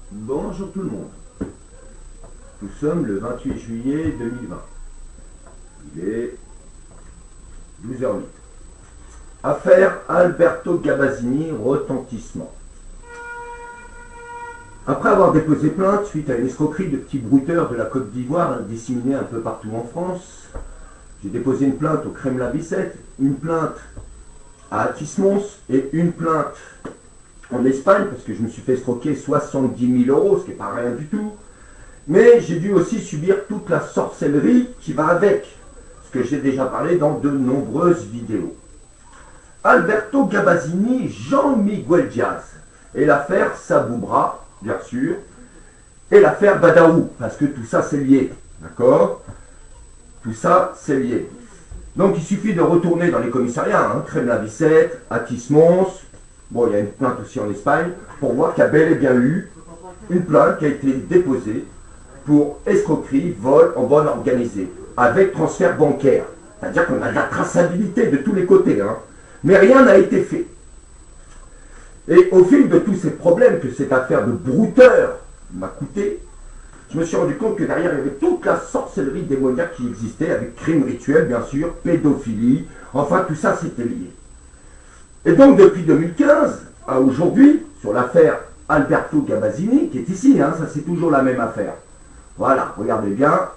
Bonjour tout le monde. Nous sommes le 28 juillet 2020. Il est 12h08. Affaire Alberto Gabasini, retentissement. Après avoir déposé plainte suite à une escroquerie de petits brouteurs de la Côte d'Ivoire disséminés un peu partout en France, j'ai déposé une plainte au Kremlin-Bicêtre, une plainte à Atis-Mons et une plainte en Espagne parce que je me suis fait escroquer 70 000 euros, ce qui n'est pas rien du tout. Mais j'ai dû aussi subir toute la sorcellerie qui va avec, ce que j'ai déjà parlé dans de nombreuses vidéos. Alberto Gabasini, Jean-Miguel Diaz et l'affaire Saboubra, bien sûr, et l'affaire Badaou, parce que tout ça c'est lié, d'accord? Tout ça c'est lié. Donc il suffit de retourner dans les commissariats, Kremlin-Bicêtre, Atis-Mons, bon il y a une plainte aussi en Espagne, pour voir qu'il y a bel et bien eu une plainte qui a été déposée pour escroquerie, vol en bonne organisée, avec transfert bancaire. C'est-à-dire qu'on a de la traçabilité de tous les côtés, mais rien n'a été fait. Et au fil de tous ces problèmes que cette affaire de brouteur m'a coûté, je me suis rendu compte que derrière, il y avait toute la sorcellerie démoniaque qui existait, avec crimes rituels, bien sûr, pédophilie, enfin, tout ça, c'était lié. Et donc, depuis 2015 à aujourd'hui, sur l'affaire Alberto Gabasini, qui est ici, ça c'est toujours la même affaire. Voilà, regardez bien.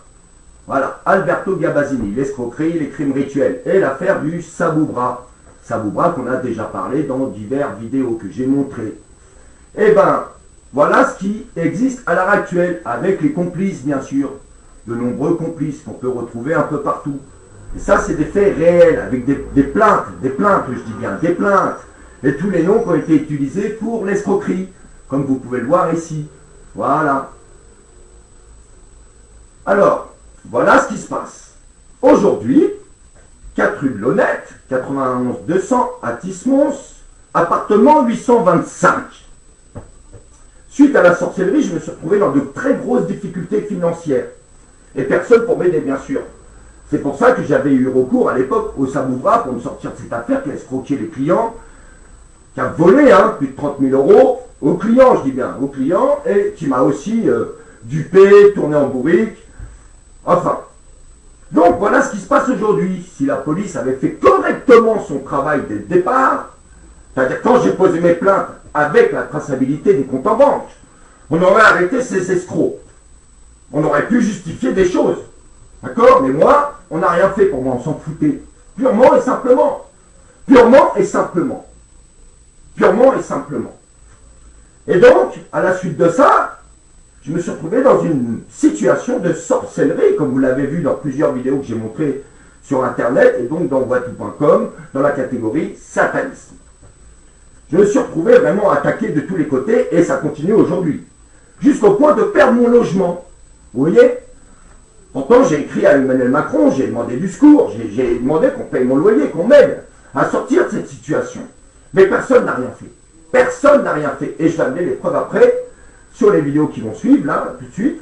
Voilà, Alberto Gabasini, l'escroquerie, les crimes rituels, et l'affaire du Saboubra. Saboubra qu'on a déjà parlé dans diverses vidéos que j'ai montrées. Eh ben, voilà ce qui existe à l'heure actuelle, avec les complices, bien sûr, de nombreux complices qu'on peut retrouver un peu partout. Et ça, c'est des faits réels, avec des plaintes, je dis bien, des plaintes, et tous les noms qui ont été utilisés pour l'escroquerie, comme vous pouvez le voir ici. Voilà. Alors, voilà ce qui se passe. Aujourd'hui, 4 rue de l'Honnête, 91 200 à Atis-Mons, appartement 825. Suite à la sorcellerie, je me suis retrouvé dans de très grosses difficultés financières. Et personne pour m'aider, bien sûr. C'est pour ça que j'avais eu recours à l'époque au Saboubra pour me sortir de cette affaire qui a escroqué les clients, qui a volé plus de 30 000 euros aux clients, je dis bien, aux clients, et qui m'a aussi dupé, tourné en bourrique. Enfin, donc voilà ce qui se passe aujourd'hui. Si la police avait fait correctement son travail dès le départ, c'est-à-dire quand j'ai posé mes plaintes avec la traçabilité des comptes en banque, on aurait arrêté ces escrocs. On aurait pu justifier des choses. D'accord? Mais moi, on n'a rien fait pour moi, on s'en foutait. Purement et simplement. Purement et simplement. Purement et simplement. Et donc, à la suite de ça, je me suis retrouvé dans une situation de sorcellerie, comme vous l'avez vu dans plusieurs vidéos que j'ai montrées sur Internet, et donc dans voitout.com, dans la catégorie satanisme. Je me suis retrouvé vraiment attaqué de tous les côtés, et ça continue aujourd'hui. Jusqu'au point de perdre mon logement. Vous voyez? Pourtant, j'ai écrit à Emmanuel Macron, j'ai demandé du secours, j'ai demandé qu'on paye mon loyer, qu'on m'aide à sortir de cette situation. Mais personne n'a rien fait. Personne n'a rien fait. Et je vais amener les preuves après, sur les vidéos qui vont suivre, là, tout de suite,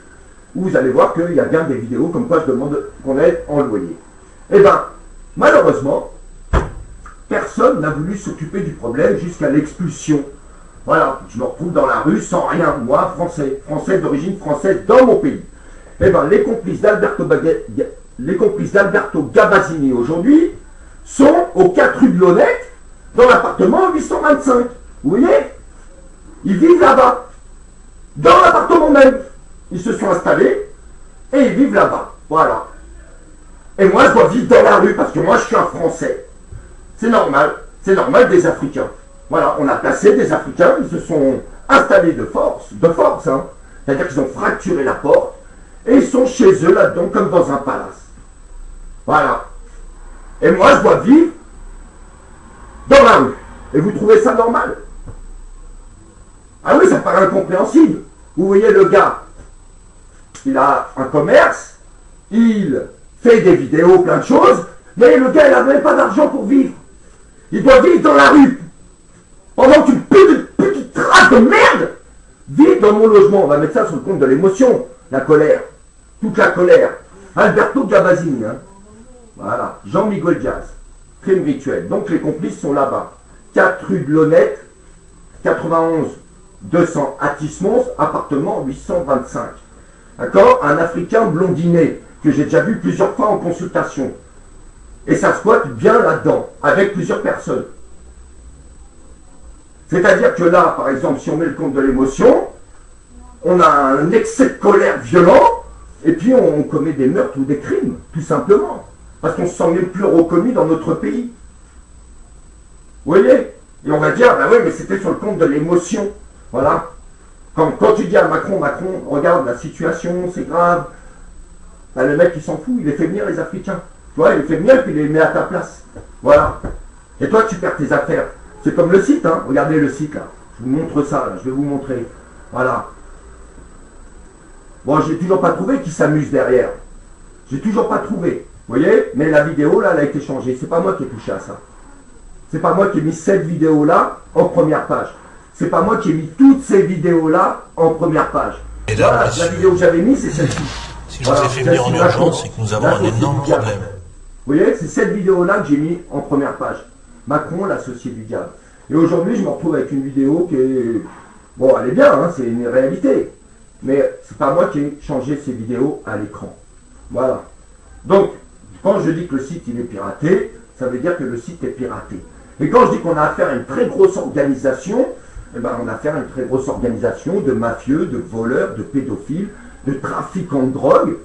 où vous allez voir qu'il y a bien des vidéos comme quoi je demande qu'on aide en loyer. Eh bien, malheureusement, personne n'a voulu s'occuper du problème jusqu'à l'expulsion. Voilà, je me retrouve dans la rue sans rien, moi, français d'origine française, dans mon pays. Eh bien, les complices d'Alberto Gabasini aujourd'hui sont aux 4 rue de l'Honnête, dans l'appartement 825. Vous voyez? Ils vivent là-bas. Dans l'appartement même. Ils se sont installés et ils vivent là-bas. Voilà. Et moi, je dois vivre dans la rue parce que moi, je suis un Français. C'est normal. C'est normal des Africains. Voilà, on a placé des Africains, ils se sont installés de force, c'est-à-dire qu'ils ont fracturé la porte et ils sont chez eux là-dedans comme dans un palace. Voilà. Et moi, je dois vivre dans la rue. Et vous trouvez ça normal? Ah oui, ça paraît incompréhensible. Vous voyez le gars, il a un commerce, il fait des vidéos, plein de choses, mais le gars, il n'a même pas d'argent pour vivre. Il doit vivre dans la rue. Pendant qu'une petite trace de merde vit dans mon logement. On va mettre ça sur le compte de l'émotion, la colère. Toute la colère. Alberto Gabasini, Voilà, Jean-Miguel Diaz. Crime rituel. Donc les complices sont là-bas. 4 rue de l'Honnête, 91 200 à Tismons, appartement 825. D'accord? Un Africain blondiné, que j'ai déjà vu plusieurs fois en consultation. Et ça squatte bien là-dedans, avec plusieurs personnes. C'est-à-dire que là, par exemple, si on met le compte de l'émotion, on a un excès de colère violent, et puis on commet des meurtres ou des crimes, tout simplement. Parce qu'on se sent même plus reconnu dans notre pays. Vous voyez? Et on va dire, ben oui, mais c'était sur le compte de l'émotion. Voilà. Quand tu dis à Macron, regarde la situation, c'est grave. Ben, le mec, il s'en fout, il les fait venir les Africains. Tu vois, il les fait venir et puis il les met à ta place. Voilà. Et toi, tu perds tes affaires. C'est comme le site, hein. Regardez le site, là. Je vous montre ça, là. Je vais vous montrer. Voilà. Bon, j'ai toujours pas trouvé qui s'amuse derrière. J'ai toujours pas trouvé. Vous voyez? Mais la vidéo, là, elle a été changée. C'est pas moi qui ai touché à ça. C'est pas moi qui ai mis cette vidéo-là en première page. C'est pas moi qui ai mis toutes ces vidéos-là en première page. Et là, voilà, la vidéo que j'avais mise, c'est celle-ci. Si je vous ai fait venir en urgence, c'est que nous avons un énorme problème. Vous voyez, c'est cette vidéo-là que j'ai mis en première page. Macron, l'associé du diable. Et aujourd'hui, je me retrouve avec une vidéo qui est... Bon, elle est bien, hein, c'est une réalité. Mais c'est pas moi qui ai changé ces vidéos à l'écran. Voilà. Donc, quand je dis que le site, il est piraté, ça veut dire que le site est piraté. Et quand je dis qu'on a affaire à une très grosse organisation, eh ben, on a affaire à une très grosse organisation de mafieux, de voleurs, de pédophiles, de trafiquants de drogue.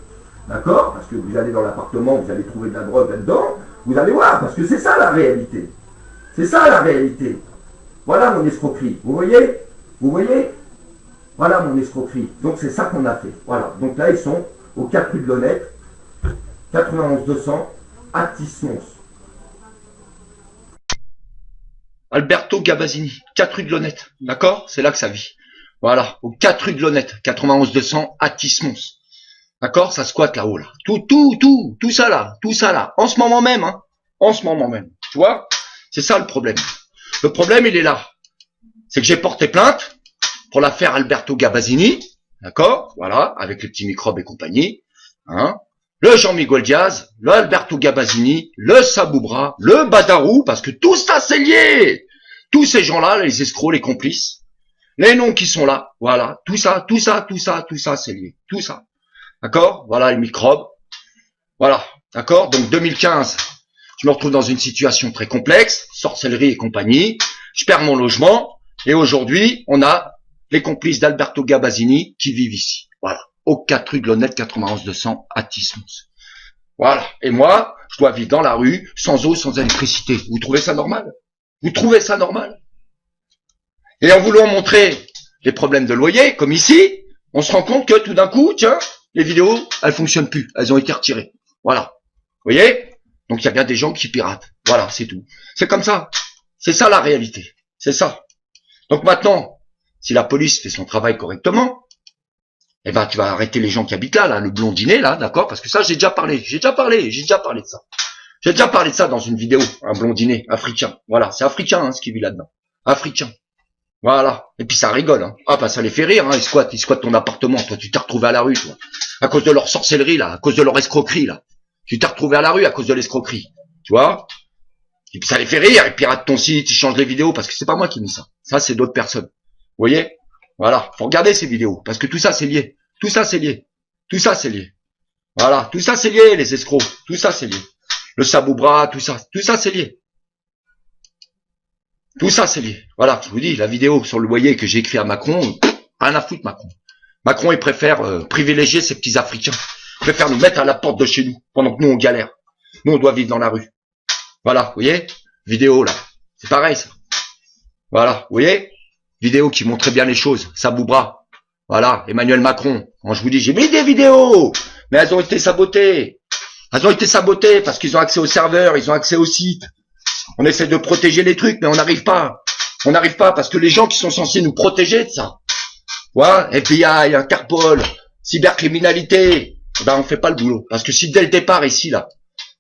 D'accord? Parce que vous allez dans l'appartement, vous allez trouver de la drogue là-dedans. Vous allez voir, parce que c'est ça la réalité. C'est ça la réalité. Voilà mon escroquerie. Vous voyez? Vous voyez? Voilà mon escroquerie. Donc c'est ça qu'on a fait. Voilà. Donc là, ils sont au 4 rue de l'Honnête, 91 200, à Tismons. Alberto Gabasini, 4 rue de l'Honnête, d'accord? C'est là que ça vit. Voilà, au 4 rue de l'Honnête, 91 200 à Tismons. D'accord? Ça squatte là-haut, là. Tout ça là. En ce moment même, hein. En ce moment même. Tu vois? C'est ça le problème. Le problème, il est là. C'est que j'ai porté plainte pour l'affaire Alberto Gabasini. D'accord? Voilà, avec les petits microbes et compagnie. Hein? Le Jean-Miguel Diaz, le Alberto Gabasini, le Saboubra, le Badarou, parce que tout ça c'est lié. Tous ces gens-là, les escrocs, les complices, les noms qui sont là, voilà, tout ça, c'est lié, tout ça. D'accord? Voilà les microbes. Voilà, d'accord? Donc 2015, je me retrouve dans une situation très complexe, sorcellerie et compagnie, je perds mon logement, et aujourd'hui, on a les complices d'Alberto Gabasini qui vivent ici. Voilà. Au 4 rue de l'Honnête, 91 200 à Tismons. Voilà. Et moi, je dois vivre dans la rue, sans eau, sans électricité. Vous trouvez ça normal? Vous trouvez ça normal? Et en voulant montrer les problèmes de loyer, comme ici, on se rend compte que tout d'un coup, tiens, les vidéos, elles fonctionnent plus. Elles ont été retirées. Voilà. Vous voyez? Donc il y a bien des gens qui piratent. Voilà, c'est tout. C'est comme ça. C'est ça la réalité. C'est ça. Donc maintenant, si la police fait son travail correctement, eh ben, tu vas arrêter les gens qui habitent là, le blondinet, là, d'accord? Parce que ça, j'ai déjà parlé de ça. J'ai déjà parlé de ça dans une vidéo, un blondinet africain. Voilà, c'est africain, hein, ce qui vit là-dedans. Africain. Voilà. Et puis ça rigole, hein. Ah, bah, ça les fait rire, hein. Ils squattent ton appartement. Toi, tu t'es retrouvé à la rue, toi. À cause de leur sorcellerie, là. À cause de leur escroquerie, là. Tu t'es retrouvé à la rue à cause de l'escroquerie. Tu vois? Et puis ça les fait rire. Ils piratent ton site, ils changent les vidéos parce que c'est pas moi qui ai mis ça. Ça, c'est d'autres personnes. Vous voyez? Voilà, faut regarder ces vidéos, parce que tout ça c'est lié. Tout ça c'est lié. Voilà, tout ça c'est lié, les escrocs. Tout ça c'est lié. Le Saboubra, tout ça c'est lié. Tout ça c'est lié. Voilà, je vous dis, la vidéo sur le loyer que j'ai écrit à Macron, rien à foutre Macron. Macron, il préfère privilégier ces petits Africains. Il préfère nous mettre à la porte de chez nous, pendant que nous on galère. Nous on doit vivre dans la rue. Voilà, vous voyez? Vidéo là. C'est pareil ça. Voilà, vous voyez? Vidéo qui montrait bien les choses, Saboubra. Voilà, Emmanuel Macron. Quand je vous dis, j'ai mis des vidéos, mais elles ont été sabotées. Elles ont été sabotées parce qu'ils ont accès au serveur, ils ont accès au site. On essaie de protéger les trucs, mais on n'arrive pas. On n'arrive pas parce que les gens qui sont censés nous protéger de ça, voilà, FBI, Interpol, cybercriminalité, ben on fait pas le boulot. Parce que si dès le départ ici, là,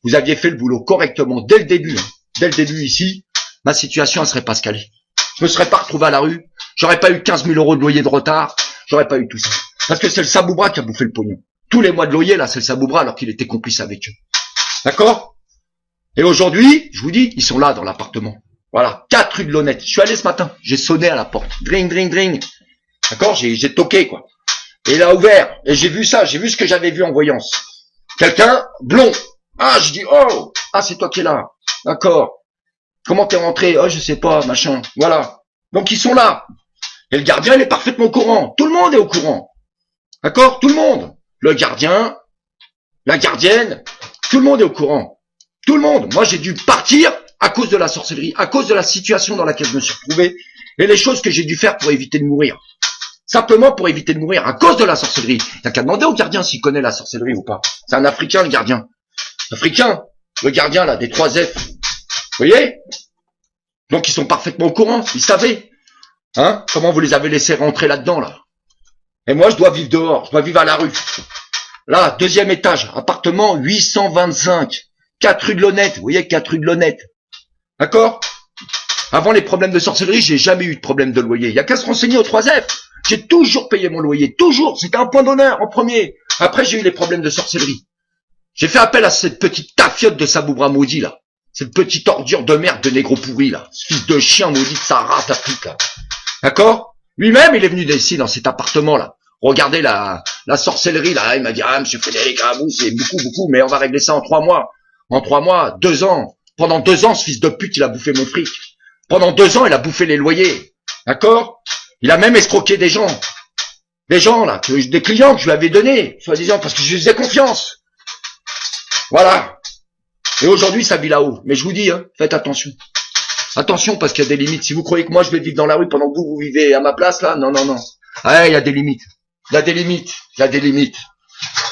vous aviez fait le boulot correctement, dès le début ici, ma situation elle serait pas scalée. Je me serais pas retrouvé à la rue, j'aurais pas eu 15 000 € de loyer de retard, j'aurais pas eu tout ça. Parce que c'est le Saboubra qui a bouffé le pognon. Tous les mois de loyer, là, c'est le Saboubra alors qu'il était complice avec eux. D'accord? Et aujourd'hui, je vous dis, ils sont là dans l'appartement. Voilà, 4 rue de l'Honnête. Je suis allé ce matin, j'ai sonné à la porte. Dring, dring, dring. D'accord? J'ai toqué, quoi. Et il a ouvert. Et j'ai vu ça. J'ai vu ce que j'avais vu en voyance. Quelqu'un, blond. Ah, je dis, oh, ah, c'est toi qui es là. D'accord. Comment t'es rentré? Oh, je sais pas, machin. Voilà. Donc, ils sont là. Et le gardien, il est parfaitement au courant. Tout le monde est au courant. D'accord? Tout le monde. Le gardien, la gardienne, tout le monde est au courant. Tout le monde. Moi, j'ai dû partir à cause de la sorcellerie, à cause de la situation dans laquelle je me suis retrouvé et les choses que j'ai dû faire pour éviter de mourir. Simplement pour éviter de mourir à cause de la sorcellerie. Il n'y a qu'à demander au gardien s'il connaît la sorcellerie ou pas. C'est un Africain, le gardien. Africain, le gardien, là, des 3 F. Vous voyez? Donc, ils sont parfaitement au courant. Ils savaient. Hein? Comment vous les avez laissés rentrer là-dedans, là? Et moi, je dois vivre dehors. Je dois vivre à la rue. Là, 2e étage, appartement 825. 4 rue de l'Honnête. Vous voyez, 4 rue de l'Honnête. D'accord? Avant les problèmes de sorcellerie, j'ai jamais eu de problème de loyer. Il y a qu'à se renseigner aux 3 F. J'ai toujours payé mon loyer. Toujours. C'était un point d'honneur en premier. Après, j'ai eu les problèmes de sorcellerie. J'ai fait appel à cette petite tafiote de Saboubra maudit, là. Cette petite ordure de merde de négro pourri, là. Ce fils de chien maudit de Sahara d'Afrique, là. D'accord? Lui-même, il est venu ici, dans cet appartement-là. Regardez la sorcellerie, là. Il m'a dit, ah, monsieur Frédéric, ah, vous, c'est beaucoup, mais on va régler ça en 3 mois. En 3 mois, 2 ans. Pendant 2 ans, ce fils de pute, il a bouffé mon fric. Pendant 2 ans, il a bouffé les loyers. D'accord? Il a même escroqué des gens. Des gens, là, des clients que je lui avais donnés, soi-disant, parce que je lui faisais confiance. Voilà. Et aujourd'hui, ça vit là-haut. Mais je vous dis, hein, faites attention. Attention, parce qu'il y a des limites. Si vous croyez que moi, je vais vivre dans la rue pendant que vous vivez à ma place, là, non. Ah, il y a des limites. Il y a des limites. Il y a des limites.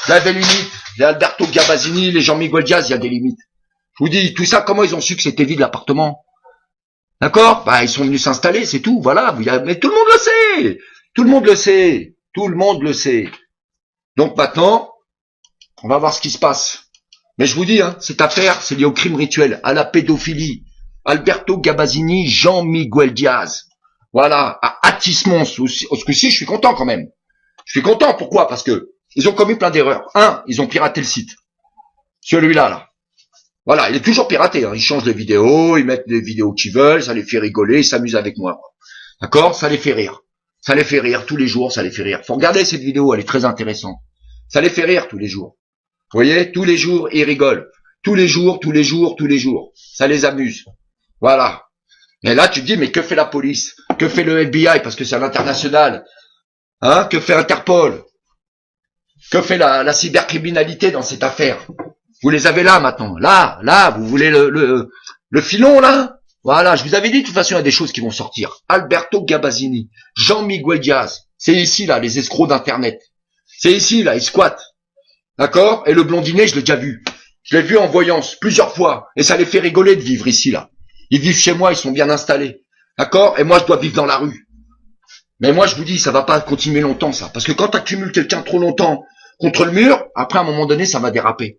Il y a des limites. Les Alberto Gabazini, les Jean-Miguel Diaz, il y a des limites. Je vous dis, tout ça, comment ils ont su que c'était vide l'appartement? D'accord? Bah, ils sont venus s'installer, c'est tout, voilà. Mais tout le monde le sait. Tout le monde le sait. Tout le monde le sait. Donc maintenant, on va voir ce qui se passe. Mais je vous dis, hein, cette affaire, c'est lié au crime rituel, à la pédophilie. Alberto Gabazini, Jean-Miguel Diaz. Voilà, à Atis-Mons. Ce coup-ci, je suis content quand même. Je suis content, pourquoi? Parce que ils ont commis plein d'erreurs. Ils ont piraté le site. Celui-là, là. Voilà, il est toujours piraté, hein. Ils changent les vidéos, ils mettent les vidéos qu'ils veulent, ça les fait rigoler, ils s'amusent avec moi. D'accord? Ça les fait rire. Ça les fait rire tous les jours, ça les fait rire. Faut regarder cette vidéo, elle est très intéressante. Ça les fait rire tous les jours. Vous voyez? Tous les jours, ils rigolent. Tous les jours. Ça les amuse. Voilà. Et là, tu te dis, mais que fait la police? Que fait le FBI? Parce que c'est à l'international. Hein? Que fait Interpol? Que fait la cybercriminalité dans cette affaire? Vous les avez là maintenant. Là, vous voulez le filon là? Voilà, je vous avais dit, de toute façon, il y a des choses qui vont sortir. Alberto Gabazini, Jean-Miguel Diaz, c'est ici là, les escrocs d'internet. C'est ici là, ils squattent. D'accord? Et le blondinet, je l'ai déjà vu. Je l'ai vu en voyance plusieurs fois. Et ça les fait rigoler de vivre ici là. Ils vivent chez moi, ils sont bien installés. D'accord? Et moi, je dois vivre dans la rue. Mais moi, je vous dis, ça va pas continuer longtemps ça. Parce que quand tu accumules quelqu'un trop longtemps contre le mur, après à un moment donné, ça va déraper.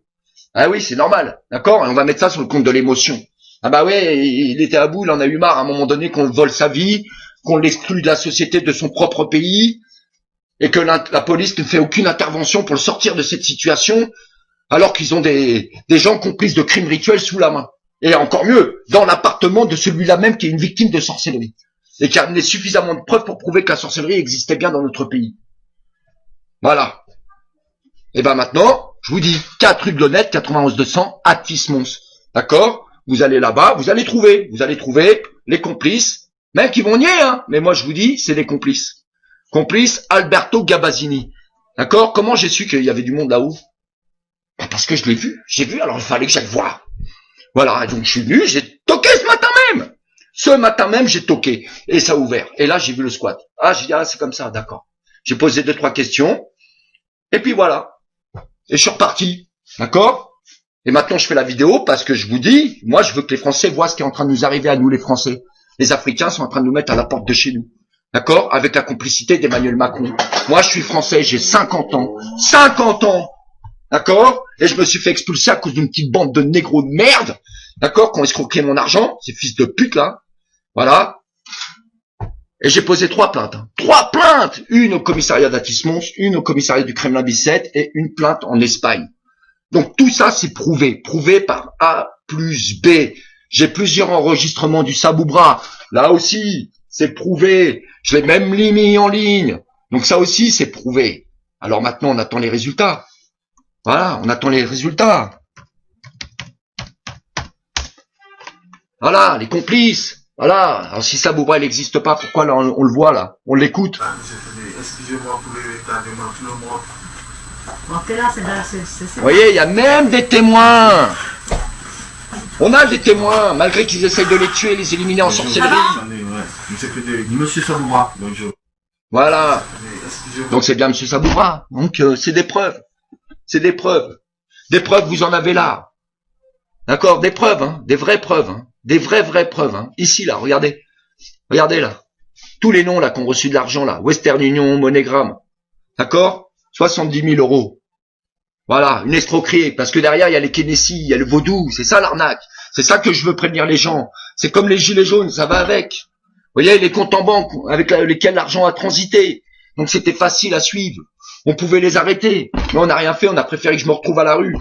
Ah oui, c'est normal, d'accord? Et on va mettre ça sur le compte de l'émotion. Ah bah ouais, il était à bout, il en a eu marre à un moment donné qu'on vole sa vie, qu'on l'exclue de la société de son propre pays, et que la police ne fait aucune intervention pour le sortir de cette situation, alors qu'ils ont des gens complices de crimes rituels sous la main. Et encore mieux, dans l'appartement de celui-là même qui est une victime de sorcellerie, et qui a amené suffisamment de preuves pour prouver que la sorcellerie existait bien dans notre pays. Voilà. Et ben maintenant, je vous dis, 4 rue de l'Honnête, 91 200, Atis-Mons. D'accord? Vous allez là-bas, vous allez trouver les complices, même qui vont nier, hein. Mais moi, je vous dis, c'est les complices. Complice Alberto Gabazini. D'accord? Comment j'ai su qu'il y avait du monde là-haut? Ben parce que je l'ai vu. J'ai vu, alors il fallait que j'aille voir. Voilà, donc je suis venu, j'ai toqué ce matin même. Ce matin même, j'ai toqué. Et ça a ouvert. Et là, j'ai vu le squat. Ah, j'ai dit, ah, c'est comme ça, d'accord. J'ai posé 2-3 questions. Et puis voilà. Et je suis reparti. D'accord? Et maintenant, je fais la vidéo parce que je vous dis, moi, je veux que les Français voient ce qui est en train de nous arriver à nous, les Français. Les Africains sont en train de nous mettre à la porte de chez nous. D'accord? Avec la complicité d'Emmanuel Macron. Moi, je suis Français, j'ai 50 ans. 50 ans! D'accord? Et je me suis fait expulser à cause d'une petite bande de négros de merde. D'accord? Qui ont escroqué mon argent. Ces fils de pute, là. Voilà. Et j'ai posé 3 plaintes. 3 plaintes! Une au commissariat d'Atis-Mons, une au commissariat du Kremlin-Bicêtre et une plainte en Espagne. Donc tout ça, c'est prouvé. Prouvé par A plus B. J'ai plusieurs enregistrements du Saboubra. Là aussi, c'est prouvé. Je l'ai même mis en ligne. Donc ça aussi, c'est prouvé. Alors maintenant, on attend les résultats. Voilà, on attend les résultats. Voilà, les complices. Voilà. Alors si Saboura, il n'existe pas, pourquoi là, on le voit là? On l'écoute. Excusez-moi pour le retardement, tout le monde. Vous voyez, il y a même des témoins. On a des témoins, malgré qu'ils essayent de les tuer, les éliminer en sorcellerie. Monsieur Saboura, bonjour. Voilà. Donc c'est bien Monsieur Saboura. Donc c'est des preuves. C'est des preuves. Des preuves, vous en avez là. D'accord? Des preuves, hein. Des vraies preuves. Hein. Des vraies preuves. Hein. Ici, là, regardez. Regardez, là. Tous les noms, là, qui ont reçu de l'argent, là. Western Union, MoneyGram. D'accord? 70 000 euros. Voilà, une escroquerie. Parce que derrière, il y a les Kennedy, il y a le vaudou. C'est ça, l'arnaque. C'est ça que je veux prévenir les gens. C'est comme les gilets jaunes, ça va avec. Vous voyez, les comptes en banque avec lesquels l'argent a transité. Donc, c'était facile à suivre. On pouvait les arrêter. Mais on n'a rien fait. On a préféré que je me retrouve à la rue.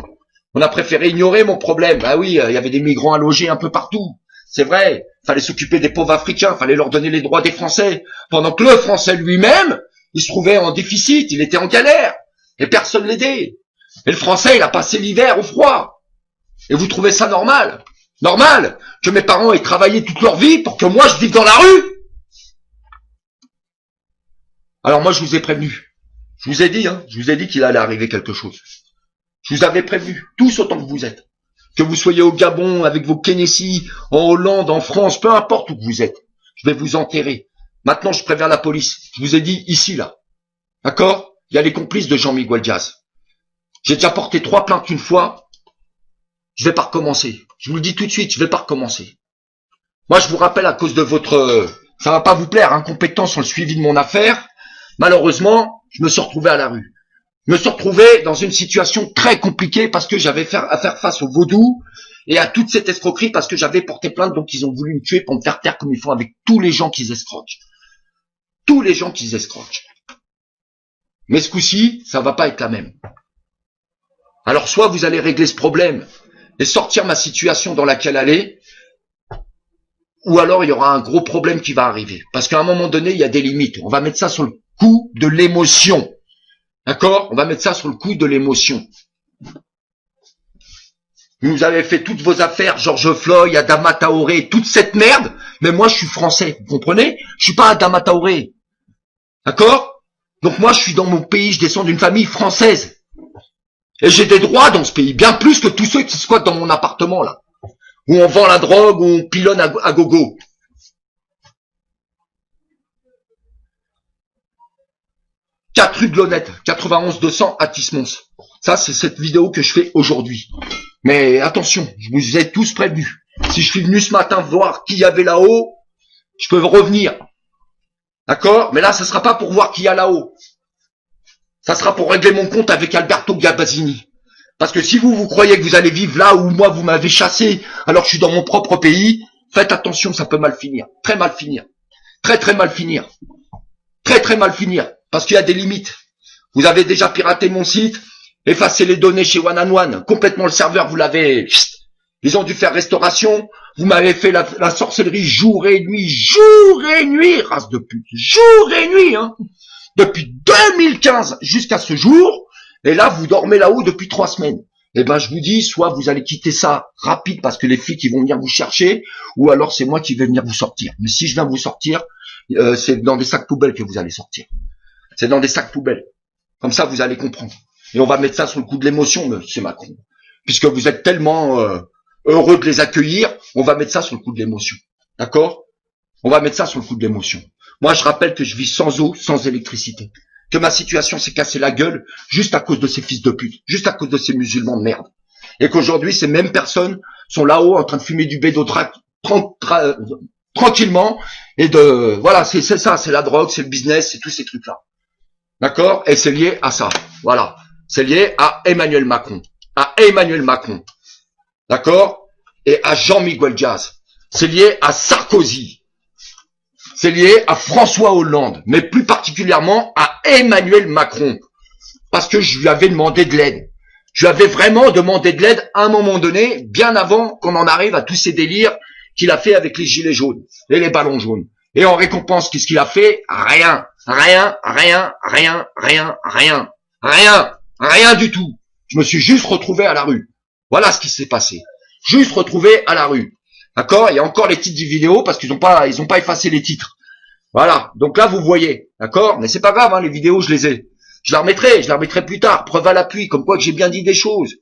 On a préféré ignorer mon problème. Ah oui, il y avait des migrants à loger un peu partout. C'est vrai. Fallait s'occuper des pauvres Africains. Fallait leur donner les droits des Français. Pendant que le Français lui-même, il se trouvait en déficit. Il était en galère. Et personne l'aidait. Et le Français, il a passé l'hiver au froid. Et vous trouvez ça normal? Normal que mes parents aient travaillé toute leur vie pour que moi je vive dans la rue? Alors moi, je vous ai prévenu. Je vous ai dit, hein, je vous ai dit qu'il allait arriver quelque chose. Je vous avais prévenu, tous autant que vous êtes. Que vous soyez au Gabon, avec vos Kennedy, en Hollande, en France, peu importe où vous êtes. Je vais vous enterrer. Maintenant, je préviens la police. Je vous ai dit ici, là. D'accord? Il y a les complices de Jean-Miguel Diaz. J'ai déjà porté 3 plaintes une fois. Je vais pas recommencer. Je vous le dis tout de suite, je vais pas recommencer. Moi, je vous rappelle à cause de votre, ça va pas vous plaire, incompétence sur le suivi de mon affaire. Malheureusement, je me suis retrouvé à la rue. Je me suis retrouvé dans une situation très compliquée parce que j'avais à faire face au vaudou et à toute cette escroquerie parce que j'avais porté plainte, donc ils ont voulu me tuer pour me faire taire comme ils font avec tous les gens qu'ils escroquent. Tous les gens qu'ils escroquent. Mais ce coup-ci, ça va pas être la même. Alors soit vous allez régler ce problème et sortir ma situation dans laquelle elle est, ou alors il y aura un gros problème qui va arriver. Parce qu'à un moment donné, il y a des limites. On va mettre ça sur le coup de l'émotion. D'accord? On va mettre ça sur le coup de l'émotion. Vous avez fait toutes vos affaires, George Floyd, Adama Traoré, toute cette merde, mais moi je suis français, vous comprenez? Je suis pas Adama Traoré. D'accord? Donc moi je suis dans mon pays, je descends d'une famille française. Et j'ai des droits dans ce pays, bien plus que tous ceux qui squattent dans mon appartement là. Où on vend la drogue, où on pilonne à gogo. Quatre rue de Lonnette, 91 200 à Tismons. Ça, c'est cette vidéo que je fais aujourd'hui. Mais attention, je vous ai tous prévenus. Si je suis venu ce matin voir qui y avait là-haut, je peux revenir. D'accord? Mais là, ça sera pas pour voir qui y a là-haut. Ça sera pour régler mon compte avec Alberto Gabazini. Parce que si vous croyez que vous allez vivre là où moi vous m'avez chassé alors que je suis dans mon propre pays, faites attention, ça peut mal finir. Très mal finir. Très mal finir. Très mal finir. Parce qu'il y a des limites. Vous avez déjà piraté mon site, effacé les données chez One and One, complètement le serveur, vous l'avez... Ils ont dû faire restauration, vous m'avez fait la sorcellerie jour et nuit, race de pute, jour et nuit, hein. Depuis 2015 jusqu'à ce jour, et là vous dormez là-haut depuis 3 semaines. Eh ben je vous dis, soit vous allez quitter ça rapide parce que les flics ils vont venir vous chercher, ou alors c'est moi qui vais venir vous sortir. Mais si je viens vous sortir, c'est dans des sacs poubelles que vous allez sortir. C'est dans des sacs poubelles. Comme ça vous allez comprendre. Et on va mettre ça sur le coup de l'émotion, monsieur Macron. Puisque vous êtes tellement heureux de les accueillir, on va mettre ça sur le coup de l'émotion. D'accord? On va mettre ça sur le coup de l'émotion. Moi, je rappelle que je vis sans eau, sans électricité. Que ma situation s'est cassée la gueule juste à cause de ces fils de pute. Juste à cause de ces musulmans de merde. Et qu'aujourd'hui, ces mêmes personnes sont là-haut en train de fumer du bédo tranquillement. Et de... Voilà, c'est ça, c'est la drogue, c'est le business, c'est tous ces trucs-là. D'accord? Et c'est lié à ça. Voilà. C'est lié à Emmanuel Macron. À Emmanuel Macron. D'accord? Et à Jean-Miguel Diaz. C'est lié à Sarkozy. C'est lié à François Hollande, mais plus particulièrement à Emmanuel Macron. Parce que je lui avais demandé de l'aide. Je lui avais vraiment demandé de l'aide à un moment donné, bien avant qu'on en arrive à tous ces délires qu'il a fait avec les gilets jaunes et les ballons jaunes. Et en récompense, qu'est-ce qu'il a fait? Rien. Rien, rien, rien, rien, rien, rien, rien du tout. Je me suis juste retrouvé à la rue. Voilà ce qui s'est passé. Juste retrouvé à la rue. D'accord? Il y a encore les titres du vidéo parce qu'ils ont pas effacé les titres. Voilà. Donc là, vous voyez. D'accord? Mais c'est pas grave, hein, les vidéos, je les ai. Je la remettrai plus tard. Preuve à l'appui. Comme quoi que j'ai bien dit des choses.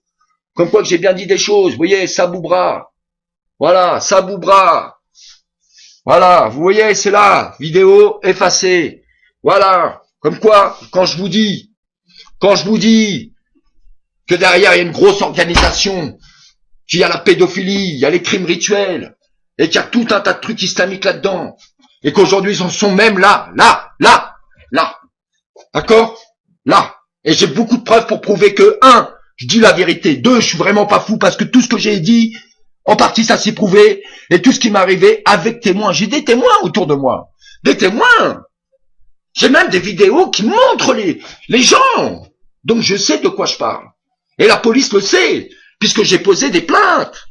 Vous voyez, Saboubra. Voilà, Saboubra. Voilà, vous voyez, c'est là. Vidéo effacée. Voilà. Comme quoi, quand je vous dis que derrière il y a une grosse organisation, qu'il y a la pédophilie, il y a les crimes rituels, et qu'il y a tout un tas de trucs islamiques là-dedans, et qu'aujourd'hui ils en sont même là. D'accord? Là. Et j'ai beaucoup de preuves pour prouver que, 1, je dis la vérité, 2, je suis vraiment pas fou parce que tout ce que j'ai dit, en partie ça s'est prouvé, et tout ce qui m'est arrivé avec témoins. J'ai des témoins autour de moi. Des témoins. J'ai même des vidéos qui montrent les gens. Donc je sais de quoi je parle. Et la police le sait, puisque j'ai posé des plaintes.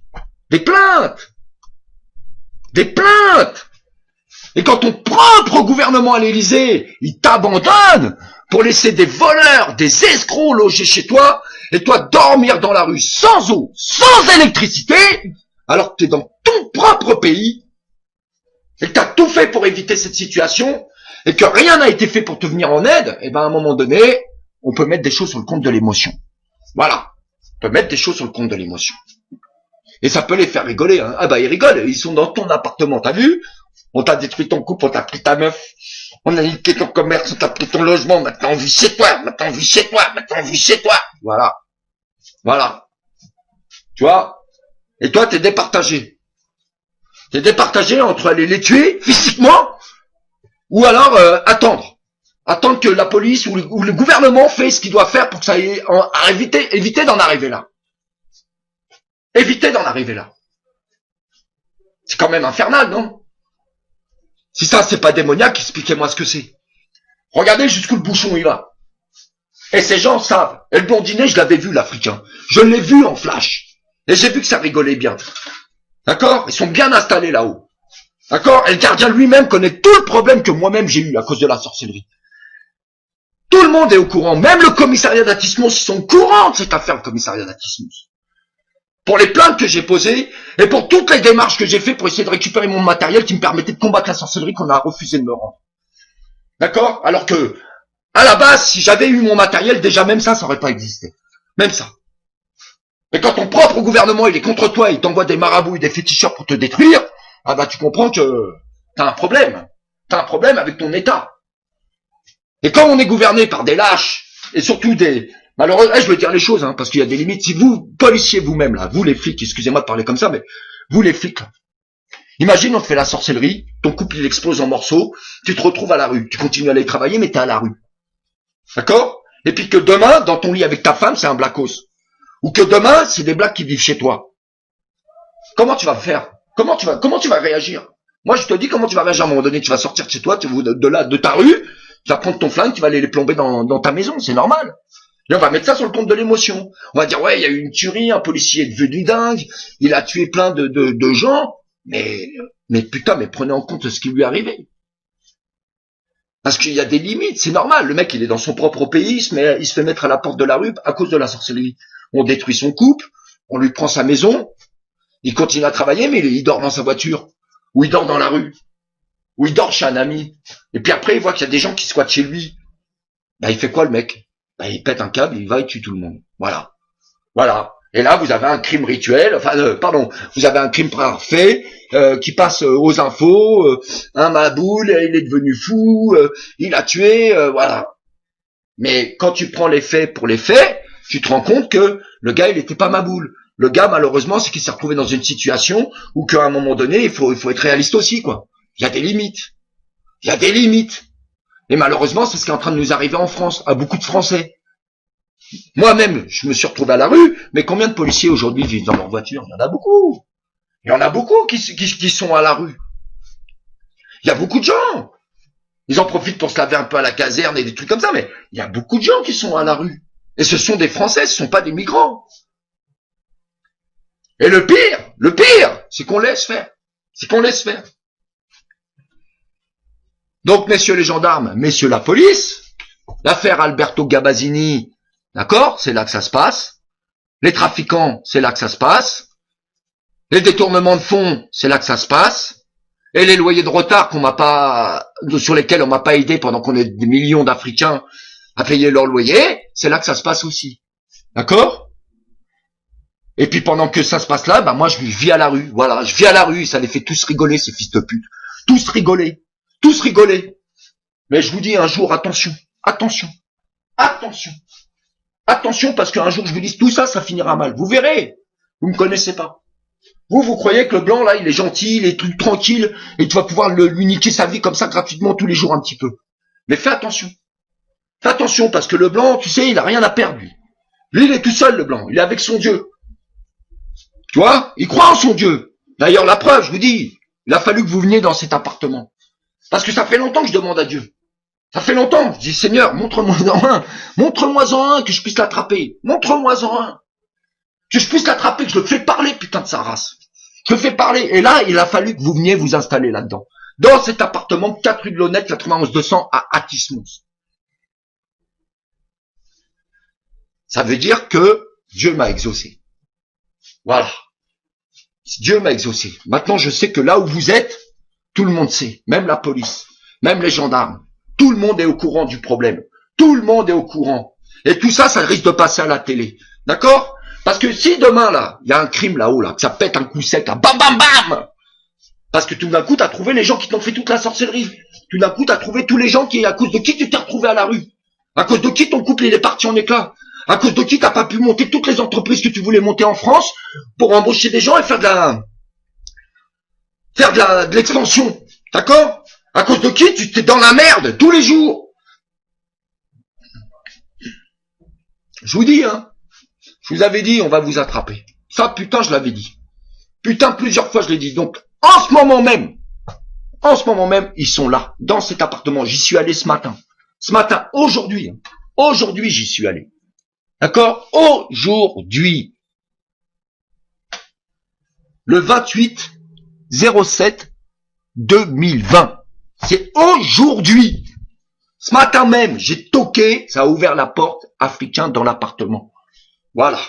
Des plaintes. Et quand ton propre gouvernement à l'Élysée, il t'abandonne pour laisser des voleurs, des escrocs loger chez toi, et toi dormir dans la rue sans eau, sans électricité, alors que tu es dans ton propre pays, et que tu as tout fait pour éviter cette situation, et que rien n'a été fait pour te venir en aide, et ben à un moment donné, on peut mettre des choses sur le compte de l'émotion. Voilà. On peut mettre des choses sur le compte de l'émotion. Et ça peut les faire rigoler. Hein. Ah bah ils rigolent, ils sont dans ton appartement, t'as vu? On t'a détruit ton couple, on t'a pris ta meuf, on a niqué ton commerce, on t'a pris ton logement, maintenant on vit chez toi. Voilà. Tu vois? Et toi, t'es départagé. T'es départagé entre aller les tuer physiquement ou alors attendre. Attendre que la police ou le gouvernement fait ce qu'il doit faire pour que ça aille éviter d'en arriver là. Éviter d'en arriver là. C'est quand même infernal, non? Si ça, c'est pas démoniaque, expliquez-moi ce que c'est. Regardez jusqu'où le bouchon il va. Et ces gens savent. Et le blondinet, je l'avais vu, l'Africain. Je l'ai vu en flash. Et j'ai vu que ça rigolait bien. D'accord? Ils sont bien installés là-haut. D'accord? Et le gardien lui-même connaît tout le problème que moi-même j'ai eu à cause de la sorcellerie. Tout le monde est au courant. Même le commissariat d'Atismos, ils sont au courant de cette affaire, le commissariat d'Atismos. Pour les plaintes que j'ai posées et pour toutes les démarches que j'ai fait pour essayer de récupérer mon matériel qui me permettait de combattre la sorcellerie qu'on a refusé de me rendre. D'accord? Alors que, à la base, si j'avais eu mon matériel, déjà même ça aurait pas existé. Même ça. Mais quand ton propre gouvernement, il est contre toi, il t'envoie des marabouts et des féticheurs pour te détruire, ah bah tu comprends que t'as un problème. T'as un problème avec ton État. Et quand on est gouverné par des lâches, et surtout des... Malheureusement, je veux dire les choses, hein, parce qu'il y a des limites. Si vous, policiers vous-même, là, vous les flics, excusez-moi de parler comme ça, mais vous les flics, là, imagine on te fait la sorcellerie, ton couple il explose en morceaux, tu te retrouves à la rue, tu continues à aller travailler, mais t'es à la rue. D'accord? Et puis que demain, dans ton lit avec ta femme, c'est un blackos. Ou que demain, c'est des blacks qui vivent chez toi. Comment tu vas faire? Comment tu vas réagir? Moi, je te dis comment tu vas réagir à un moment donné. Tu vas sortir de chez toi, de ta rue, tu vas prendre ton flingue, tu vas aller les plomber dans ta maison, c'est normal. Et on va mettre ça sur le compte de l'émotion. On va dire, ouais, il y a eu une tuerie, un policier est devenu dingue, il a tué plein de gens, mais putain, mais prenez en compte ce qui lui est arrivé. Parce qu'il y a des limites, c'est normal. Le mec, il est dans son propre pays, il se fait mettre à la porte de la rue à cause de la sorcellerie. On détruit son couple, on lui prend sa maison, il continue à travailler, mais il dort dans sa voiture, ou il dort dans la rue, ou il dort chez un ami. Et puis après, il voit qu'il y a des gens qui squattent chez lui. Ben, il fait quoi, le mec? Ben, il pète un câble, il va et tue tout le monde. Voilà. Voilà. Et là, vous avez un crime rituel, vous avez un crime parfait, qui passe aux infos, un maboule, il est devenu fou, il a tué, voilà. Mais quand tu prends les faits pour les faits, tu te rends compte que le gars, il était pas maboule. Le gars, malheureusement, c'est qu'il s'est retrouvé dans une situation où qu'à un moment donné, il faut être réaliste aussi, quoi. Il y a des limites. Il y a des limites. Et malheureusement, c'est ce qui est en train de nous arriver en France, à beaucoup de Français. Moi-même, je me suis retrouvé à la rue, mais combien de policiers aujourd'hui vivent dans leur voiture? Il y en a beaucoup. Il y en a beaucoup qui sont à la rue. Il y a beaucoup de gens. Ils en profitent pour se laver un peu à la caserne et des trucs comme ça, mais il y a beaucoup de gens qui sont à la rue. Et ce sont des Français, ce sont pas des migrants. Et le pire, c'est qu'on laisse faire. C'est qu'on laisse faire. Donc, messieurs les gendarmes, messieurs la police, l'affaire Alberto Gabazini, d'accord, c'est là que ça se passe. Les trafiquants, c'est là que ça se passe. Les détournements de fonds, c'est là que ça se passe. Et les loyers de retard sur lesquels on m'a pas aidé pendant qu'on est des millions d'Africains à payer leur loyer, c'est là que ça se passe aussi. D'accord? Et puis pendant que ça se passe là, bah moi je vis à la rue. Voilà, je vis à la rue, ça les fait tous rigoler, ces fils de pute. Tous rigoler. Tous rigoler. Mais je vous dis un jour, attention, attention, attention. Attention, parce qu'un jour je vous dis tout ça, ça finira mal. Vous verrez. Vous me connaissez pas. Vous croyez que le blanc là, il est gentil, il est tout tranquille, et tu vas pouvoir lui niquer sa vie comme ça gratuitement tous les jours un petit peu. Mais fais attention. Fais attention, parce que le blanc, tu sais, il a rien à perdre, lui. Lui, il est tout seul, le blanc. Il est avec son Dieu. Tu vois? Il croit en son Dieu. D'ailleurs, la preuve, je vous dis, il a fallu que vous veniez dans cet appartement. Parce que ça fait longtemps que je demande à Dieu. Ça fait longtemps. Je dis, Seigneur, montre-moi-en un. Montre-moi-en un que je puisse l'attraper. Montre-moi-en un. Que je puisse l'attraper, que je le fais parler, putain de sa race. Je le fais parler. Et là, il a fallu que vous veniez vous installer là-dedans. Dans cet appartement, 4 rue de l'Honnête, 91 200 à Athis-Mons. Ça veut dire que Dieu m'a exaucé. Voilà. Dieu m'a exaucé. Maintenant, je sais que là où vous êtes, tout le monde sait. Même la police. Même les gendarmes. Tout le monde est au courant du problème. Tout le monde est au courant. Et tout ça, ça risque de passer à la télé. D'accord? Parce que si demain, là, il y a un crime là-haut, là, que ça pète un coup sec, là, bam, bam, bam! Parce que tout d'un coup, t'as trouvé les gens qui t'ont fait toute la sorcellerie. Tout d'un coup, t'as trouvé tous les gens à cause de qui tu t'es retrouvé à la rue. À cause de qui ton couple, il est parti en éclats. À cause de qui t'as pas pu monter toutes les entreprises que tu voulais monter en France pour embaucher des gens et faire de l'expansion. D'accord? À cause de qui tu t'es dans la merde tous les jours. Je vous dis, hein. Je vous avais dit, on va vous attraper. Ça, putain, je l'avais dit. Putain, plusieurs fois, je l'ai dit. Donc, en ce moment même, ils sont là, dans cet appartement. J'y suis allé ce matin. Ce matin, aujourd'hui, j'y suis allé. D'accord? Aujourd'hui. Le 28/07/2020. C'est aujourd'hui. Ce matin même, j'ai toqué, ça a ouvert la porte, africain dans l'appartement. Voilà.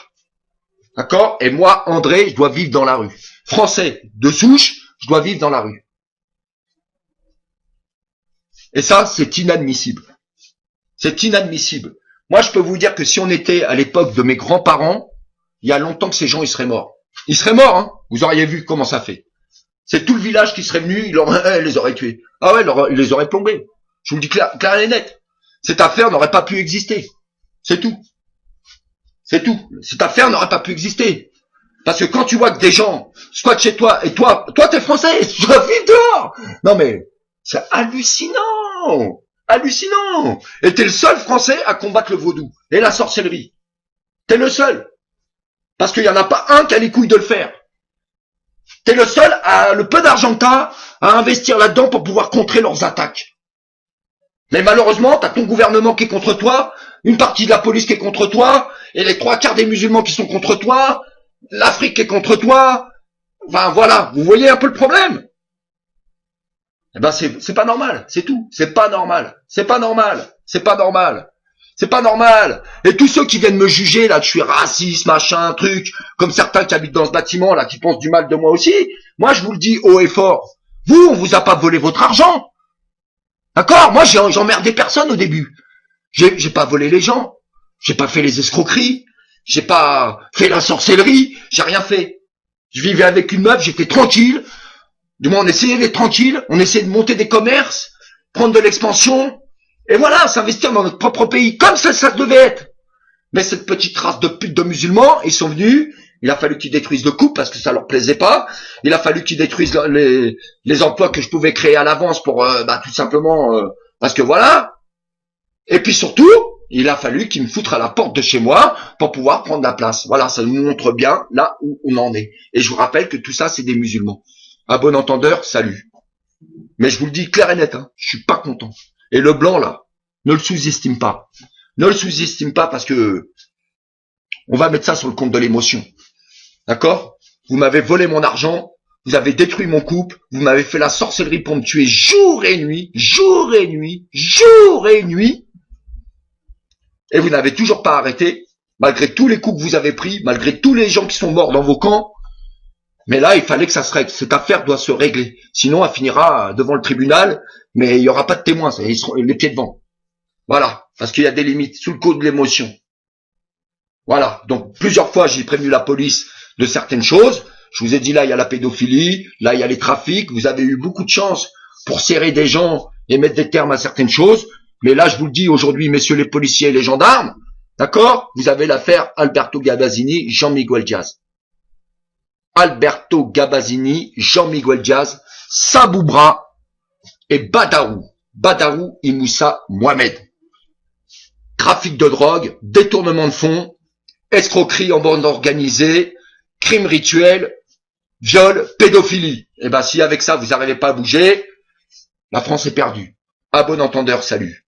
D'accord? Et moi, André, je dois vivre dans la rue. Français de souche, je dois vivre dans la rue. Et ça, c'est inadmissible. C'est inadmissible. Moi, je peux vous dire que si on était à l'époque de mes grands-parents, il y a longtemps que ces gens, ils seraient morts. Ils seraient morts, hein. Vous auriez vu comment ça fait. C'est tout le village qui serait venu, il les aurait tués. Ah ouais, il les aurait plombés. Je vous le dis clair et net. Cette affaire n'aurait pas pu exister. C'est tout. C'est tout. Cette affaire n'aurait pas pu exister. Parce que quand tu vois que des gens squattent chez toi, et toi t'es français, tu dois vivre dehors. Non mais, c'est hallucinant. Hallucinant. Et t'es le seul français à combattre le vaudou et la sorcellerie. T'es le seul. Parce qu'il n'y en a pas un qui a les couilles de le faire. T'es le seul à le peu d'argent que t'as à investir là-dedans pour pouvoir contrer leurs attaques. Mais malheureusement, t'as ton gouvernement qui est contre toi, une partie de la police qui est contre toi, et les 3/4 des musulmans qui sont contre toi, l'Afrique qui est contre toi. Enfin voilà, vous voyez un peu le problème. Eh ben c'est pas normal, c'est tout. C'est pas normal. C'est pas normal. C'est pas normal. C'est pas normal. Et tous ceux qui viennent me juger là, que je suis raciste, machin, truc, comme certains qui habitent dans ce bâtiment là, qui pensent du mal de moi aussi, moi je vous le dis haut et fort. Vous, on vous a pas volé votre argent. D'accord? Moi, j'ai emmerdé personne au début. J'ai pas volé les gens. J'ai pas fait les escroqueries. J'ai pas fait la sorcellerie. J'ai rien fait. Je vivais avec une meuf, j'étais tranquille. Du moins, on essayait d'être tranquille. On essayait de monter des commerces, prendre de l'expansion. Et voilà, s'investir dans notre propre pays. Comme ça devait être. Mais cette petite race de putes de musulmans, ils sont venus. Il a fallu qu'ils détruisent le couple parce que ça leur plaisait pas. Il a fallu qu'ils détruisent les emplois que je pouvais créer à l'avance pour tout simplement parce que voilà. Et puis surtout, il a fallu qu'ils me foutent à la porte de chez moi pour pouvoir prendre la place. Voilà, ça nous montre bien là où on en est. Et je vous rappelle que tout ça, c'est des musulmans. À bon entendeur, salut. Mais je vous le dis clair et net, hein, je suis pas content. Et le blanc là, ne le sous-estime pas. Ne le sous-estime pas parce que on va mettre ça sur le compte de l'émotion. D'accord? Vous m'avez volé mon argent, vous avez détruit mon couple, vous m'avez fait la sorcellerie pour me tuer jour et nuit, jour et nuit, jour et nuit, et vous n'avez toujours pas arrêté, malgré tous les coups que vous avez pris, malgré tous les gens qui sont morts dans vos camps. Mais là, il fallait que ça se règle. Cette affaire doit se régler. Sinon, elle finira devant le tribunal, mais il n'y aura pas de témoins, ils seront les pieds devant. Voilà, parce qu'il y a des limites, sous le coup de l'émotion. Voilà, donc plusieurs fois, j'ai prévenu la police de certaines choses. Je vous ai dit, là, il y a la pédophilie, là, il y a les trafics. Vous avez eu beaucoup de chance pour serrer des gens et mettre des termes à certaines choses. Mais là, je vous le dis aujourd'hui, messieurs les policiers et les gendarmes, d'accord? Vous avez l'affaire Alberto Gabazini, Jean-Miguel Diaz. Alberto Gabazini, Jean-Miguel Diaz, Saboubra et Badarou Imoussa Mohamed. Trafic de drogue, détournement de fonds, escroquerie en bande organisée, crime rituel, viol, pédophilie. Et ben si avec ça vous n'arrivez pas à bouger, la France est perdue. À bon entendeur, salut.